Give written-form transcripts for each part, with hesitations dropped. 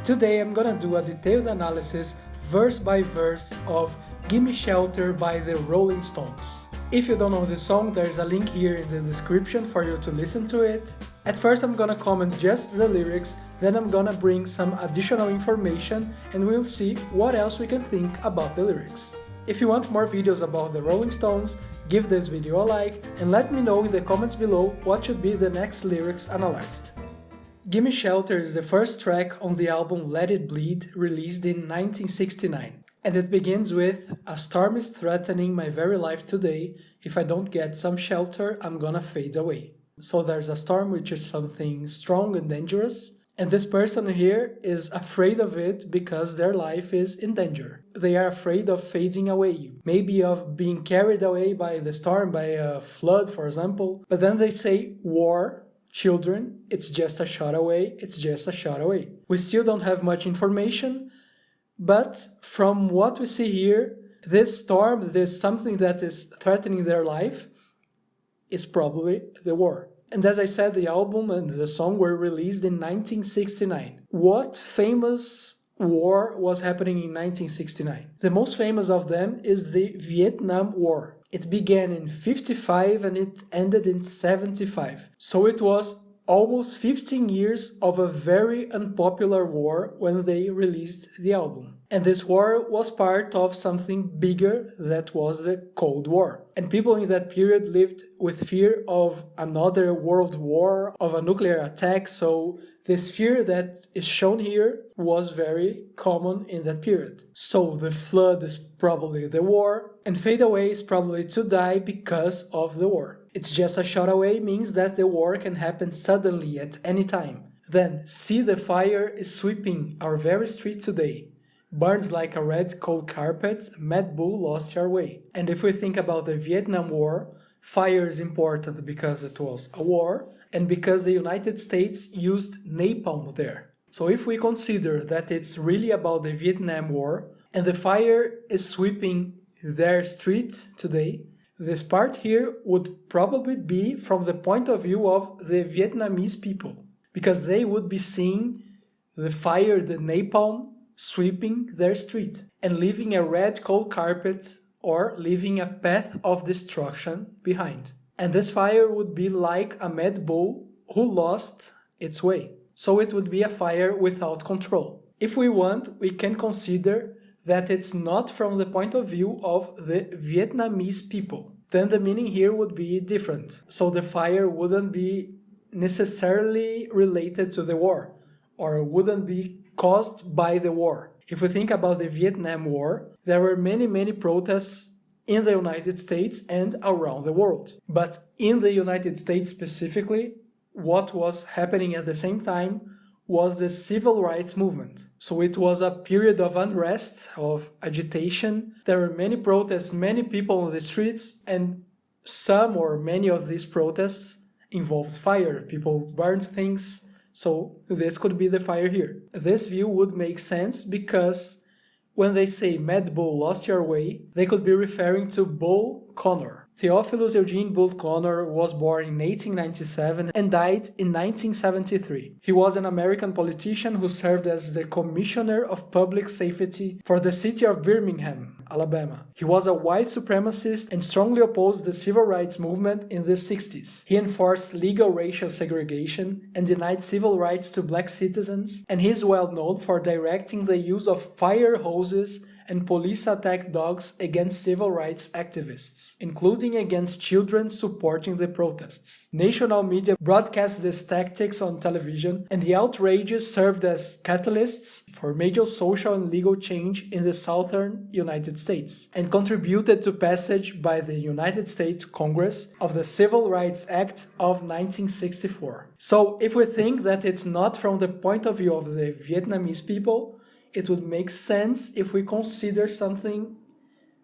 Today I'm gonna do a detailed analysis, verse by verse, of Gimme Shelter by the Rolling Stones. If you don't know the song, there's a link here in the description for you to listen to it. At first I'm gonna comment just the lyrics, then I'm gonna bring some additional information and we'll see what else we can think about the lyrics. If you want more videos about the Rolling Stones, give this video a like and let me know in the comments below what should be the next lyrics analyzed. Gimme Shelter is the first track on the album Let It Bleed, released in 1969. And it begins with, "A storm is threatening my very life today. If I don't get some shelter, I'm gonna fade away." So there's a storm, which is something strong and dangerous. And this person here is afraid of it because their life is in danger. They are afraid of fading away, maybe of being carried away by the storm, by a flood, for example. But then they say, "War, children, it's just a shot away, it's just a shot away." We still don't have much information, but from what we see here, this storm, this something that is threatening their life, is probably the war. And as I said, the album and the song were released in 1969. What famous war was happening in 1969? The most famous of them is the Vietnam War. It began in 55 and it ended in 75. So it was almost 15 years of a very unpopular war when they released the album. And this war was part of something bigger that was the Cold War. And people in that period lived with fear of another world war, of a nuclear attack, so this fear that is shown here was very common in that period. So the flood is probably the war, and fade away is probably to die because of the war. It's just a shot away means that the war can happen suddenly at any time. Then, see the fire is sweeping our very street today. Burns like a red cold carpet, Mad Bull lost your way. And if we think about the Vietnam War, fire is important because it was a war and because the United States used napalm there. So if we consider that it's really about the Vietnam War and the fire is sweeping their street today, this part here would probably be from the point of view of the Vietnamese people, because they would be seeing the fire, the napalm, sweeping their street and leaving a red cold carpet or leaving a path of destruction behind. And this fire would be like a mad bull who lost its way. So it would be a fire without control. If we want, we can consider that it's not from the point of view of the Vietnamese people. Then the meaning here would be different. So the fire wouldn't be necessarily related to the war, or wouldn't be caused by the war. If we think about the Vietnam War, there were many protests in the United States and around the world. But in the United States specifically, what was happening at the same time was the civil rights movement. So it was a period of unrest, of agitation. There were many protests, many people on the streets, and some or many of these protests involved fire. People burned things. So this could be the fire here. This view would make sense because when they say Mad Bull lost your way, they could be referring to Bull Connor. Theophilus Eugene Bull Connor was born in 1897 and died in 1973. He was an American politician who served as the Commissioner of Public Safety for the city of Birmingham, Alabama. He was a white supremacist and strongly opposed the civil rights movement in the 60s. He enforced legal racial segregation and denied civil rights to black citizens, and he is well known for directing the use of fire hoses and police attack dogs against civil rights activists, including against children supporting the protests. National media broadcast these tactics on television, and the outrages served as catalysts for major social and legal change in the southern United States, and contributed to passage by the United States Congress of the Civil Rights Act of 1964. So if we think that it's not from the point of view of the Vietnamese people, it would make sense if we consider something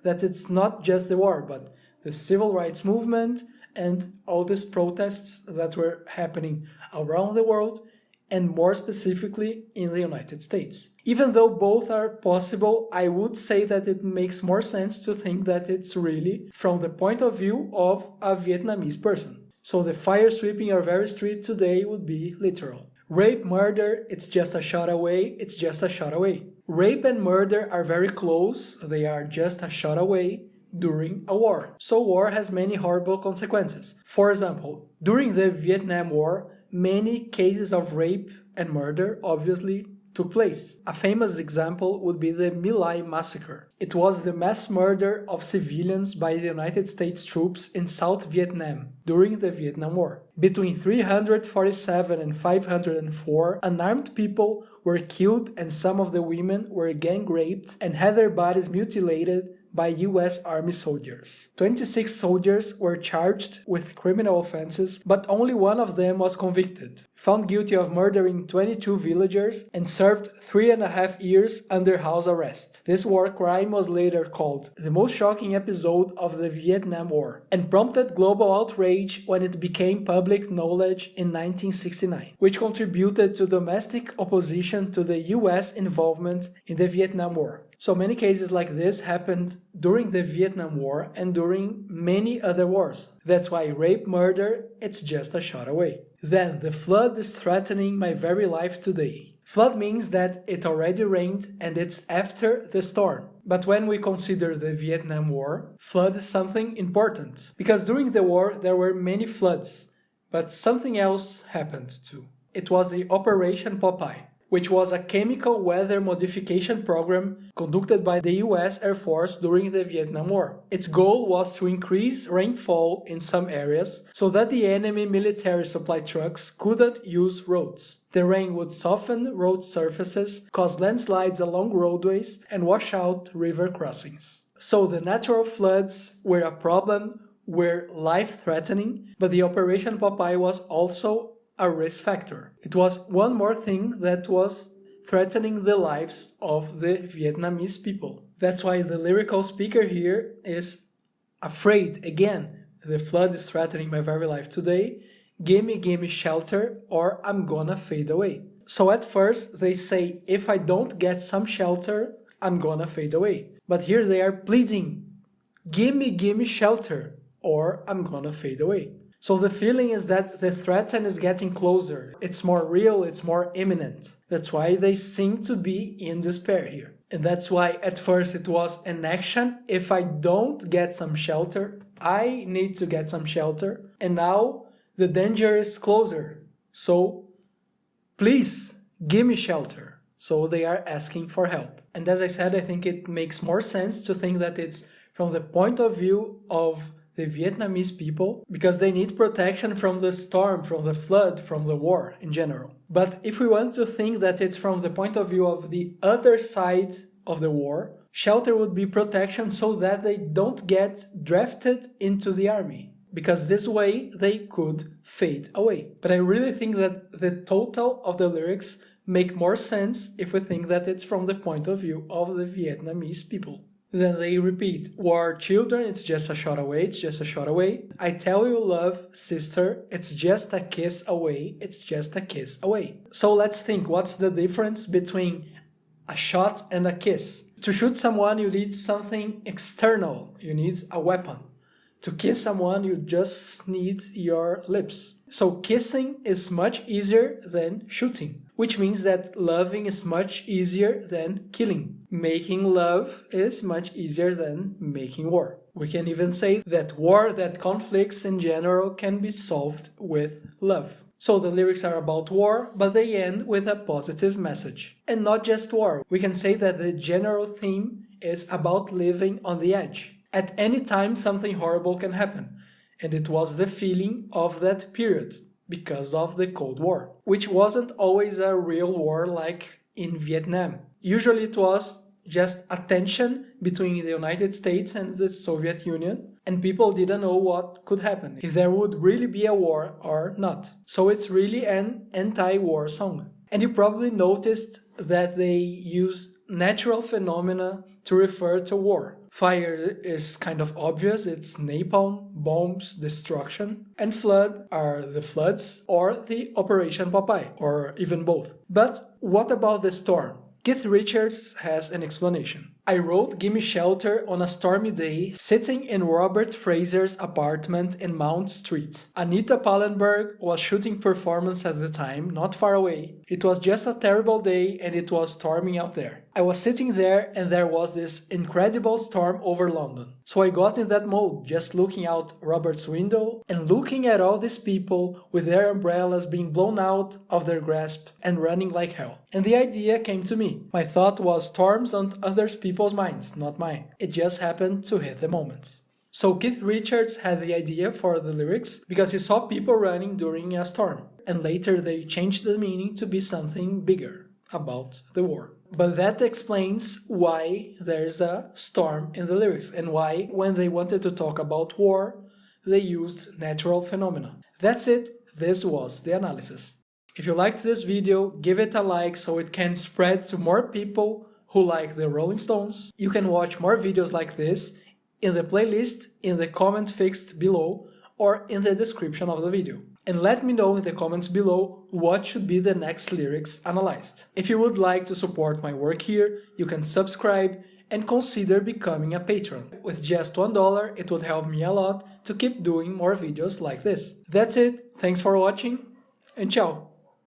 that it's not just the war, but the civil rights movement and all these protests that were happening around the world and more specifically in the United States. Even though both are possible, I would say that it makes more sense to think that it's really from the point of view of a Vietnamese person. So the fire sweeping our very street today would be literal. Rape, murder, it's just a shot away, it's just a shot away. Rape and murder are very close, they are just a shot away during a war. So war has many horrible consequences. For example, during the Vietnam War, many cases of rape and murder obviously took place. A famous example would be the My Lai massacre. It was the mass murder of civilians by the United States troops in South Vietnam during the Vietnam War. Between 347 and 504, unarmed people were killed and some of the women were gang raped and had their bodies mutilated by US Army soldiers. 26 soldiers were charged with criminal offenses, but only one of them was convicted, found guilty of murdering 22 villagers, and served 3.5 years under house arrest. This war crime was later called the most shocking episode of the Vietnam War, and prompted global outrage when it became public knowledge in 1969, which contributed to domestic opposition to the US involvement in the Vietnam War. So many cases like this happened during the Vietnam War and during many other wars. That's why rape, murder, it's just a shot away. Then, the flood is threatening my very life today. Flood means that it already rained and it's after the storm. But when we consider the Vietnam War, flood is something important. Because during the war there were many floods, but something else happened too. It was the Operation Popeye, which was a chemical weather modification program conducted by the US Air Force during the Vietnam War. Its goal was to increase rainfall in some areas so that the enemy military supply trucks couldn't use roads. The rain would soften road surfaces, cause landslides along roadways, and wash out river crossings. So the natural floods were a problem, were life-threatening, but the Operation Popeye was also a risk factor. It was one more thing that was threatening the lives of the Vietnamese people. That's why the lyrical speaker here is afraid. Again, the flood is threatening my very life today. Gimme shelter or I'm gonna fade away. So at first they say, if I don't get some shelter, I'm gonna fade away. But here they are pleading, gimme shelter or I'm gonna fade away. So the feeling is that the threat is getting closer. It's more real, it's more imminent. That's why they seem to be in despair here. And that's why at first it was an action. If I don't get some shelter, I need to get some shelter. And now the danger is closer. So please give me shelter. So they are asking for help. And as I said, I think it makes more sense to think that it's from the point of view of the Vietnamese people, because they need protection from the storm, from the flood, from the war in general. But if we want to think that it's from the point of view of the other side of the war, shelter would be protection so that they don't get drafted into the army, because this way they could fade away. But I really think that the total of the lyrics make more sense if we think that it's from the point of view of the Vietnamese people. Then they repeat, war, children, it's just a shot away, it's just a shot away. I tell you love, sister, it's just a kiss away, it's just a kiss away. So let's think, what's the difference between a shot and a kiss? To shoot someone, you need something external, you need a weapon. To kiss someone, you just need your lips. So kissing is much easier than shooting, which means that loving is much easier than killing. Making love is much easier than making war. We can even say that war, that conflicts in general can be solved with love. So the lyrics are about war, but they end with a positive message. And not just war. We can say that the general theme is about living on the edge. At any time something horrible can happen. And it was the feeling of that period because of the Cold War, which wasn't always a real war like in Vietnam. Usually it was just a tension between the United States and the Soviet Union, and people didn't know what could happen, if there would really be a war or not. So it's really an anti-war song. And you probably noticed that they use natural phenomena to refer to war. Fire is kind of obvious, it's napalm, bombs, destruction. And flood are the floods or the Operation Popeye, or even both. But what about the storm? Keith Richards has an explanation. I wrote Gimme Shelter on a stormy day, sitting in Robert Fraser's apartment in Mount Street. Anita Pallenberg was shooting performance at the time, not far away. It was just a terrible day and it was storming out there. I was sitting there and there was this incredible storm over London. So I got in that mode, just looking out Robert's window and looking at all these people with their umbrellas being blown out of their grasp and running like hell. And the idea came to me. My thought was storms on other people's minds, not mine. It just happened to hit the moment. So Keith Richards had the idea for the lyrics because he saw people running during a storm. And later they changed the meaning to be something bigger, about the war. But that explains why there's a storm in the lyrics and why, when they wanted to talk about war, they used natural phenomena. That's it. This was the analysis. If you liked this video, give it a like so it can spread to more people who like the Rolling Stones. You can watch more videos like this in the playlist in the comment fixed below or in the description of the video. And let me know in the comments below what should be the next lyrics analyzed. If you would like to support my work here, you can subscribe and consider becoming a patron. With just $1, it would help me a lot to keep doing more videos like this. That's it, thanks for watching, and ciao!